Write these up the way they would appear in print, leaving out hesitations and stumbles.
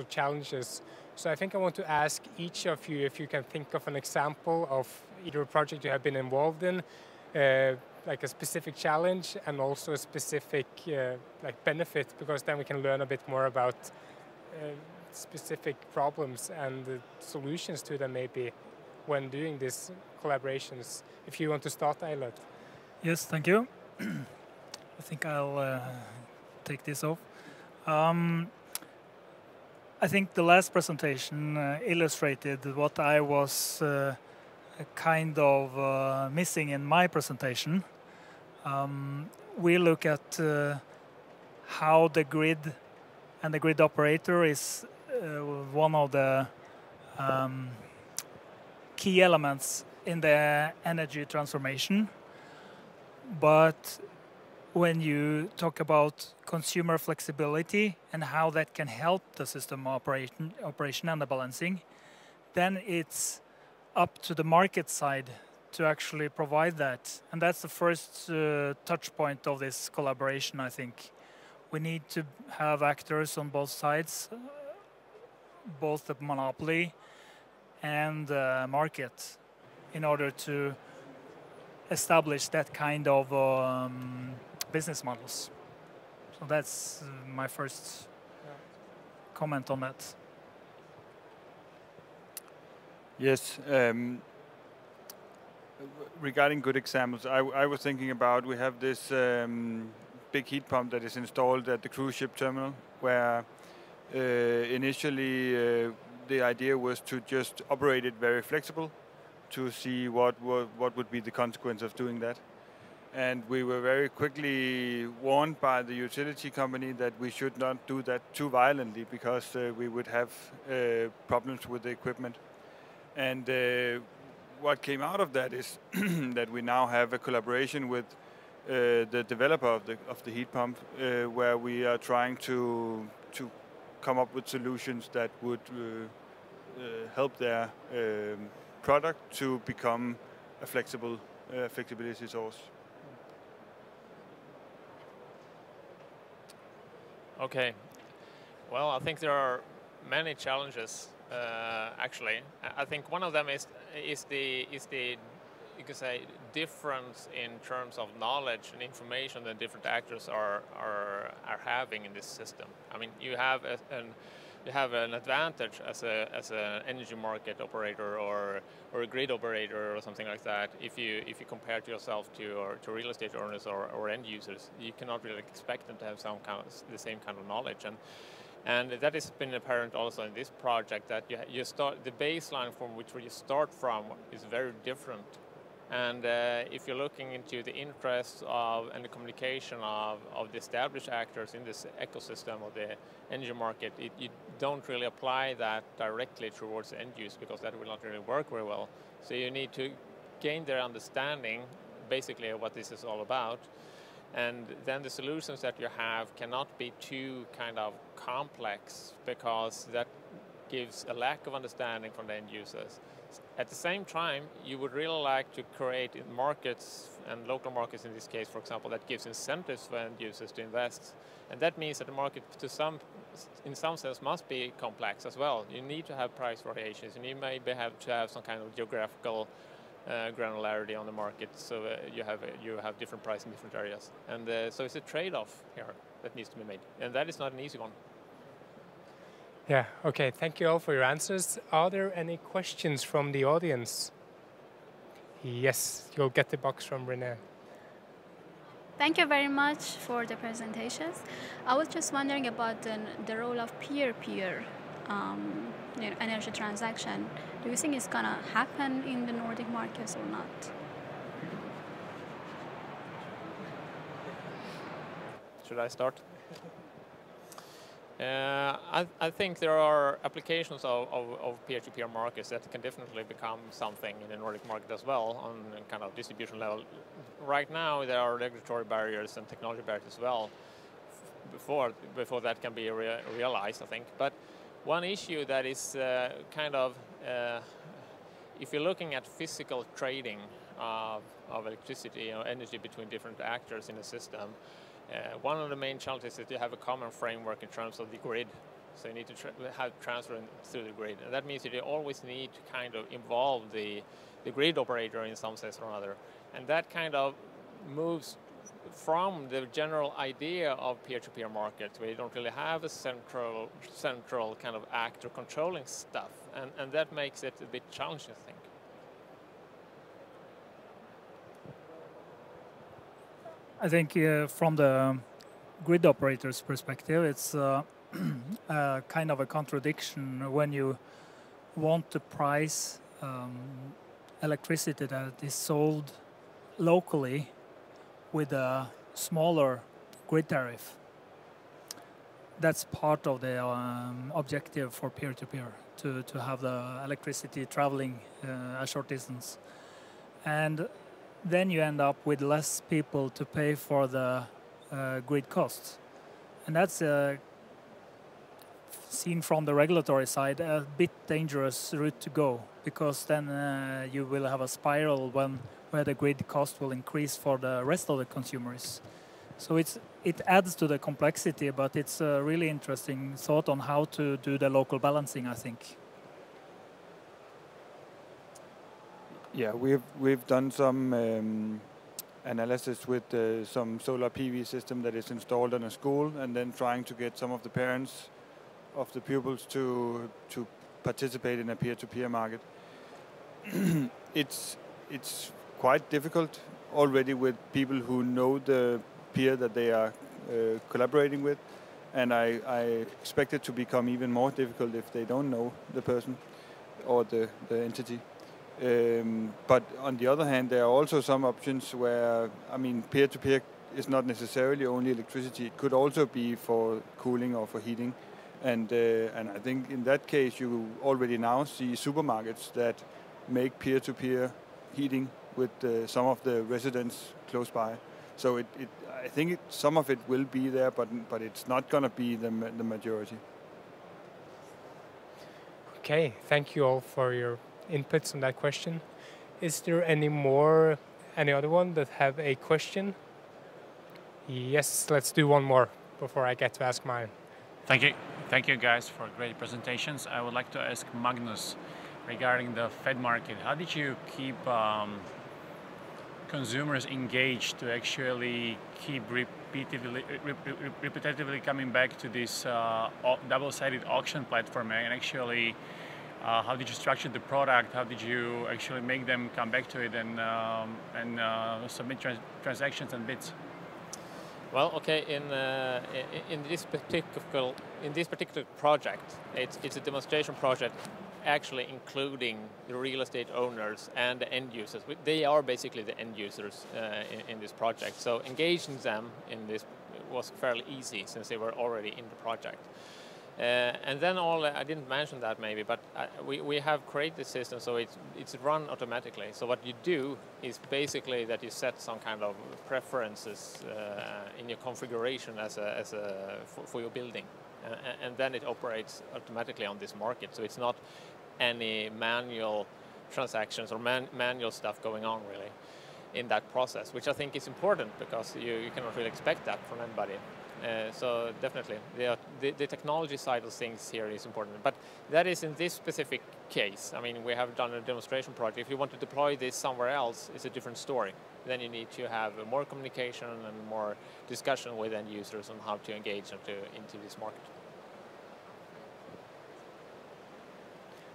challenges. So I think I want to ask each of you if you can think of an example of either a project you have been involved in, like a specific challenge and also a specific like benefit, because then we can learn a bit more about specific problems and the solutions to them maybe when doing these collaborations. If you want to start, Eilert. Yes, thank you. I think I'll take this off. I think the last presentation illustrated what I was kind of missing in my presentation. We look at how the grid and the grid operator is one of the key elements in the energy transformation. But when you talk about consumer flexibility and how that can help the system operation and the balancing, then it's up to the market side to actually provide that. And that's the first touch point of this collaboration, I think. We need to have actors on both sides, both the monopoly and the market, in order to establish that kind of business models. So that's my first comment on that. Yes. Regarding good examples, I was thinking about, we have this big heat pump that is installed at the cruise ship terminal, where initially the idea was to just operate it very flexible to see what would be the consequence of doing that. And we were very quickly warned by the utility company that we should not do that too violently, because we would have problems with the equipment. And what came out of that is that we now have a collaboration with the developer of the heat pump, where we are trying to come up with solutions that would help their product to become a flexibility source. Okay. Well, I think there are many challenges. Actually, I think one of them is the you could say difference in terms of knowledge and information that different actors are having in this system. I mean, you have an advantage as an energy market operator or a grid operator or something like that. If you compare to yourself to real estate owners or end users, you cannot really expect them to have the same kind of knowledge. And that has been apparent also in this project, that you start, the baseline from which you start from is very different. And if you're looking into the interests of and the communication of the established actors in this ecosystem of the energy market, you don't really apply that directly towards the end use, because that will not really work very well. So you need to gain their understanding, basically, of what this is all about. And then the solutions that you have cannot be too kind of complex, because that gives a lack of understanding from the end users. At the same time, you would really like to create markets, and local markets in this case, for example, that gives incentives for end users to invest. And that means that the market, in some sense, must be complex as well. You need to have price variations, and you maybe have to have some kind of geographical granularity on the market, so you have different price in different areas. And so it's a trade-off here that needs to be made, and that is not an easy one. Yeah, okay, thank you all for your answers. Are there any questions from the audience? Yes, you'll get the box from Renee. Thank you very much for the presentations. I was just wondering about the role of peer-peer energy transaction. Do you think it's going to happen in the Nordic markets or not? Should I start? I think there are applications of peer-to-peer markets that can definitely become something in the Nordic market as well, on a kind of distribution level. Right now, there are regulatory barriers and technology barriers as well before that can be realized, I think. But one issue that is kind of, if you're looking at physical trading of electricity or energy between different actors in the system, one of the main challenges is that you have a common framework in terms of the grid. So you need to have transfer through the grid. And that means that you always need to kind of involve the grid operator in some sense or another. And that kind of moves from the general idea of peer-to-peer markets, where you don't really have a central kind of actor controlling stuff. And that makes it a bit challenging, I think. I think from the grid operator's perspective, it's kind of a contradiction when you want to price electricity that is sold locally with a smaller grid tariff. That's part of the objective for peer-to-peer, to have the electricity traveling a short distance. And then you end up with less people to pay for the grid costs. And that's seen from the regulatory side a bit dangerous route to go, because then you will have a spiral where the grid cost will increase for the rest of the consumers. So it adds to the complexity, but it's a really interesting thought on how to do the local balancing, I think. Yeah, we've done some analysis with some solar PV system that is installed in a school, and then trying to get some of the parents of the pupils to participate in a peer-to-peer market. It's quite difficult already with people who know the peer that they are collaborating with, and I expect it to become even more difficult if they don't know the person or the entity. But on the other hand, there are also some options where, I mean, peer-to-peer is not necessarily only electricity. It could also be for cooling or for heating. And I think in that case, you already now see supermarkets that make peer-to-peer heating with some of the residents close by. So I think some of it will be there, but it's not going to be the majority. Okay, thank you all for your inputs on that question. Is there any other one that have a question? Yes, let's do one more before I get to ask mine. Thank you guys for great presentations. I would like to ask Magnus regarding the Fed market. How did you keep consumers engaged to actually keep repetitively coming back to this double-sided auction platform, and actually how did you structure the product? How did you actually make them come back to it and submit transactions and bids? Well, okay. In this particular project, it's a demonstration project, actually including the real estate owners and the end users. They are basically the end users in this project. So engaging them in this was fairly easy since they were already in the project. And then I didn't mention that maybe, but we have created the system so it's run automatically. So what you do is basically that you set some kind of preferences in your configuration for your building, and then it operates automatically on this market. So it's not any manual transactions or manual stuff going on really in that process, which I think is important because you cannot really expect that from anybody. So definitely, the technology side of things here is important. But that is in this specific case. I mean, we have done a demonstration project. If you want to deploy this somewhere else, it's a different story. Then you need to have more communication and more discussion with end users on how to engage into this market.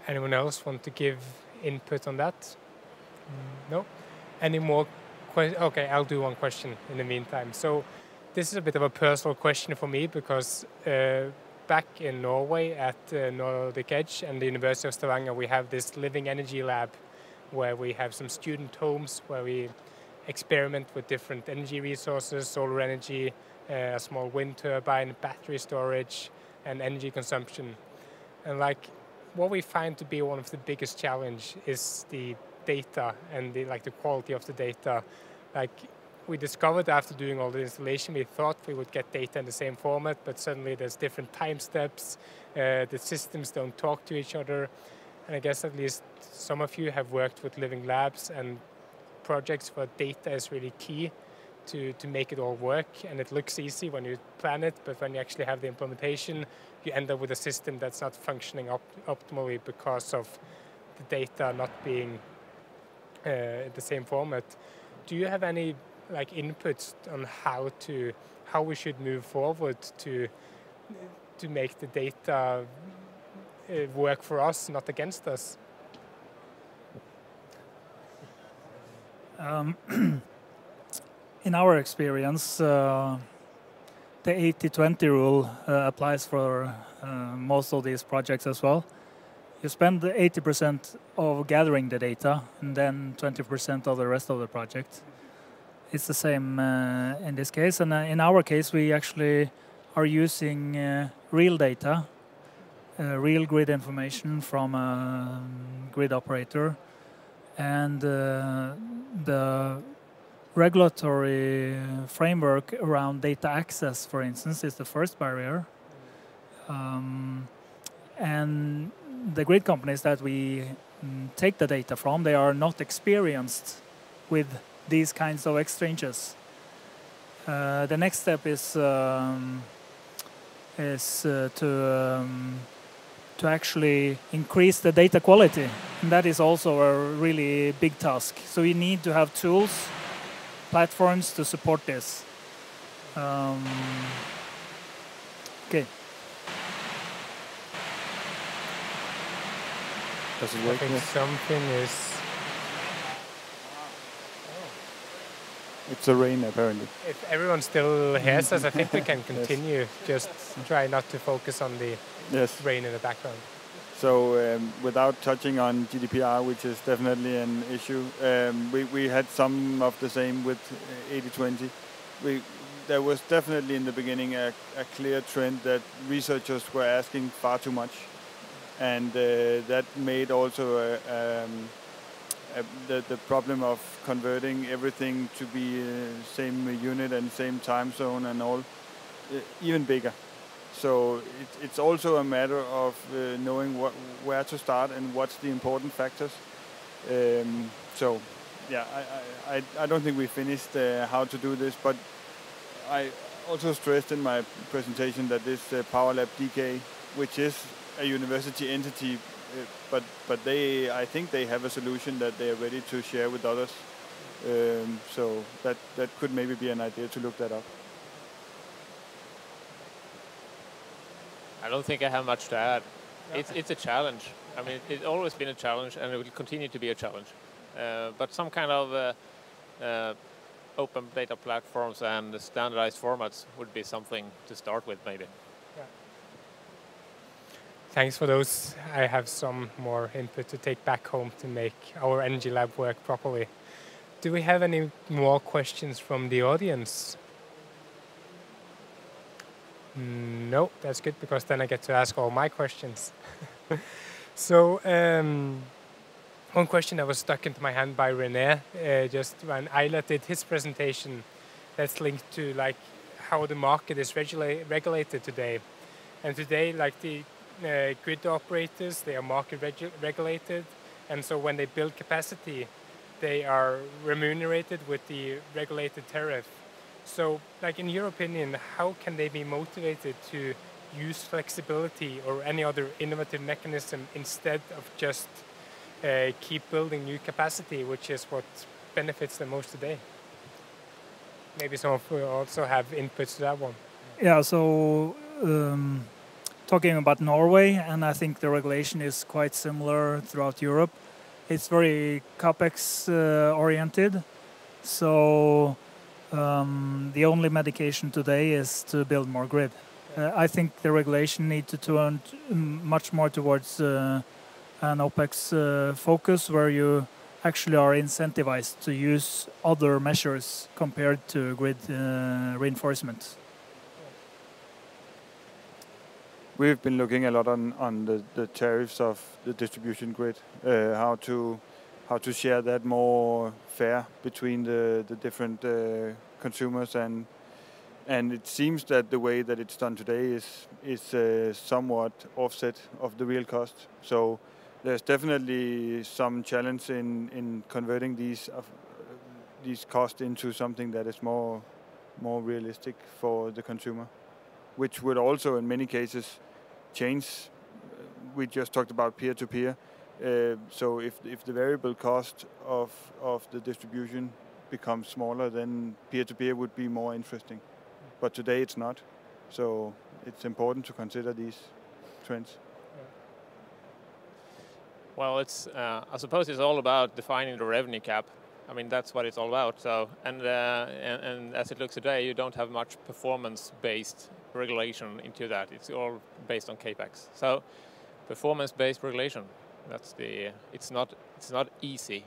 Anyone else want to give input on that? No? Any more questions? Okay, I'll do one question in the meantime. So this is a bit of a personal question for me because back in Norway at Nordic Edge and the University of Stavanger, we have this living energy lab where we have some student homes where we experiment with different energy resources, solar energy, a small wind turbine, battery storage, and energy consumption. And like what we find to be one of the biggest challenge is the data and the quality of the data. Like we discovered after doing all the installation, we thought we would get data in the same format, but suddenly there's different time steps. The systems don't talk to each other. And I guess at least some of you have worked with living labs and projects where data is really key to make it all work. And it looks easy when you plan it, but when you actually have the implementation, you end up with a system that's not functioning optimally because of the data not being in the same format. Do you have any like inputs on how we should move forward to make the data work for us, not against us? In our experience, the 80-20 rule applies for most of these projects as well. You spend 80% of gathering the data and then 20% of the rest of the project. It's the same in this case, and in our case we actually are using real data, real grid information from a grid operator, and the regulatory framework around data access, for instance, is the first barrier. And the grid companies that we take the data from, they are not experienced with these kinds of exchanges. The next step is to actually increase the data quality, and that is also a really big task. So you need to have tools, platforms to support this. Okay. Does it work? I think something is... It's the rain, apparently. If everyone still hears us, I think we can continue. Yes. Just try not to focus on the rain in the background. So without touching on GDPR, which is definitely an issue, we had some of the same with 80-20. There was definitely in the beginning a clear trend that researchers were asking far too much. And that made also the problem of converting everything to be same unit and same time zone and all even bigger. So it's also a matter of knowing where to start and what's the important factors. So yeah, I don't think we finished how to do this, but I also stressed in my presentation that this PowerLab DK, which is a university entity, but I think they have a solution that they are ready to share with others. So that could maybe be an idea to look that up. I don't think I have much to add. It's a challenge. I mean, it's always been a challenge, and it will continue to be a challenge. But some kind of open data platforms and standardized formats would be something to start with, maybe. Yeah. Thanks for those. I have some more input to take back home to make our Energy Lab work properly. Do we have any more questions from the audience? No, that's good, because then I get to ask all my questions. So, one question that was stuck into my hand by René, just when Eilert did his presentation, that's linked to like how the market is regulated today. And today, like the grid operators, they are market regulated, and so when they build capacity, they are remunerated with the regulated tariff. So, like in your opinion, how can they be motivated to use flexibility or any other innovative mechanism instead of just keep building new capacity, which is what benefits them most today? Maybe some of you also have inputs to that one. Yeah, so talking about Norway, and I think the regulation is quite similar throughout Europe. It's very CapEx oriented, so the only medication today is to build more grid. I think the regulation needs to turn much more towards an OpEx focus, where you actually are incentivized to use other measures compared to grid reinforcement. We've been looking a lot on the tariffs of the distribution grid, how to share that more fair between the different consumers, and it seems that the way that it's done today is somewhat offset of the real cost. So there's definitely some challenge in converting these costs into something that is more realistic for the consumer, which would also in many cases change. We just talked about peer-to-peer. So if the variable cost of the distribution becomes smaller, then peer-to-peer would be more interesting. But today it's not. So it's important to consider these trends. Well, it's I suppose it's all about defining the revenue cap. I mean, that's what it's all about. So, and as it looks today, you don't have much performance-based regulation into that. It's all based on capex. So, performance-based regulation. That's the. It's not easy,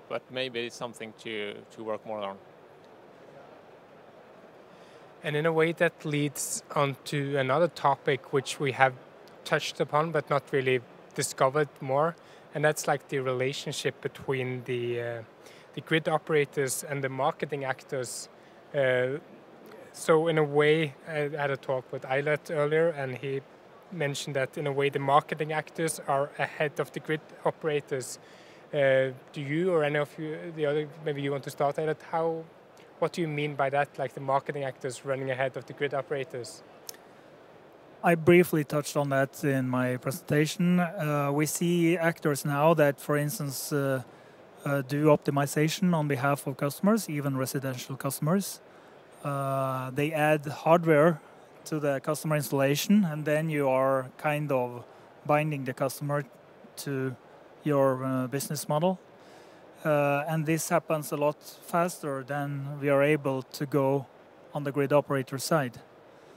but maybe it's something to work more on. And in a way that leads on to another topic which we have touched upon but not really discovered more, and that's like the relationship between the grid operators and the marketing actors. So in a way, I had a talk with Eilert earlier, and he mentioned that in a way the marketing actors are ahead of the grid operators. Do you or any of you, the other, maybe you want to start, Eilert, what do you mean by that, like the marketing actors running ahead of the grid operators? I briefly touched on that in my presentation. We see actors now that, for instance, do optimization on behalf of customers, even residential customers. They add hardware to the customer installation, and then you are kind of binding the customer to your business model. And this happens a lot faster than we are able to go on the grid operator side.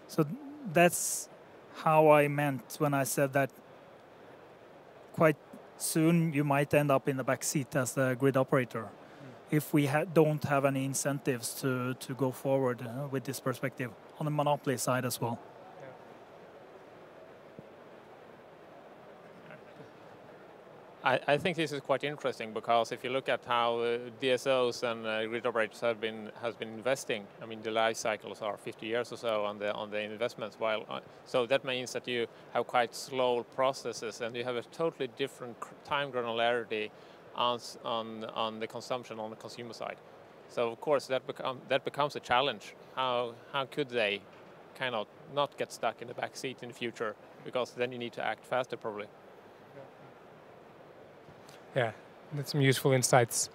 So that's how I meant when I said that quite soon you might end up in the back seat as the grid operator if we don't have any incentives to go forward with this perspective on the monopoly side as well. I think this is quite interesting because if you look at how DSOs and grid operators has been investing, I mean the life cycles are 50 years or so on the investments. So that means that you have quite slow processes and you have a totally different time granularity on the consumption on the consumer side. So of course that becomes a challenge. How could they kind of not get stuck in the back seat in the future? Because then you need to act faster probably. Yeah, that's some useful insights.